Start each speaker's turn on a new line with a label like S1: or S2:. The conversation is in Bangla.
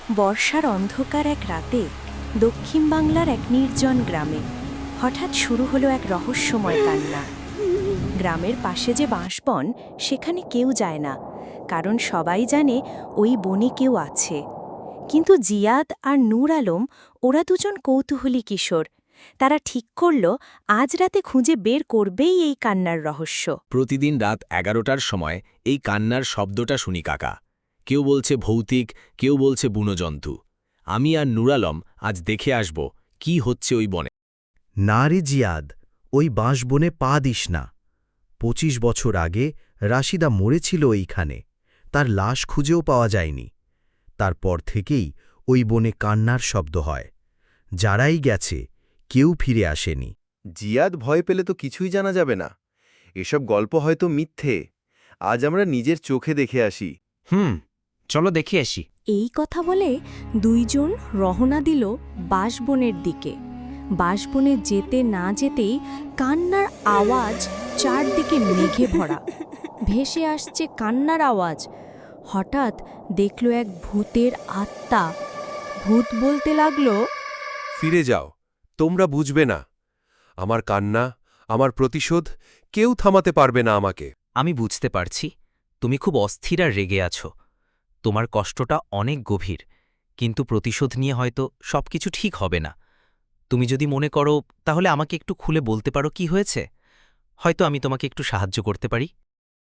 S1: বর্ষার অন্ধকার এক রাতে দক্ষিণ বাংলার এক নির্জন গ্রামে হঠাৎ শুরু হলো এক রহস্যময় কান্না। গ্রামের পাশে যে বাঁশবন, সেখানে কেউ যায় না, কারণ সবাই জানে ওই বনে কেউ আছে। কিন্তু জিয়াদ আর নূর আলম, ওরা দুজন কৌতূহলী কিশোর। তারা ঠিক করল আজ রাতে খুঁজে বের করবেই এই কান্নার রহস্য।
S2: প্রতিদিন রাত 11টার সময় এই কান্নার শব্দটা শুনি কাকা। কেউ বলছে ভৌতিক, কেউ বলছে বুনো জন্তু। আমি আর নূর আলম আজ দেখে আসব কি হচ্ছে ওই বনে।
S3: না রে জিয়াদ, ওই বাঁশবনে পা দিস না। 25 বছর আগে রাশিদা মরেছিল এইখানে, তার লাশ খুঁজেও পাওয়া যায়নি। তারপর থেকেই ওই বনে কান্নার শব্দ হয়। যারাই গেছে কেউ ফিরে আসেনি।
S4: জিয়াদ ভয় পেলে তো কিছুই জানা যাবে না। এসব গল্প হয়তো মিথ্যে। আজ আমরা নিজের চোখে দেখে আসি।
S5: চলো দেখে আসি।
S1: এই কথা বলে দুইজন রওনা দিল বাঁশবনের দিকে। বাঁশবনে যেতে না যেতেই কান্নার আওয়াজ চারদিকে মেঘে ভরা। ভেসে আসছে কান্নার আওয়াজ। হঠাৎ দেখল এক ভূতের আত্মা। ভূত বলতে লাগলো,
S4: ফিরে যাও, তোমরা বুঝবে না। আমার কান্না, আমার প্রতিশোধ, কেউ থামাতে পারবে না আমাকে।
S5: আমি বুঝতে পারছি তুমি খুব অস্থির আর রেগে আছো। তোমার কষ্টটা অনেক গভীর, কিন্তু প্রতিশোধ নিয়ে হয়তো সবকিছু ঠিক হবে না। তুমি যদি মনে করো তাহলে আমাকে একটু খুলে বলতে পারো কি হয়েছে। হয়তো আমি তোমাকে একটু সাহায্য করতে পারি।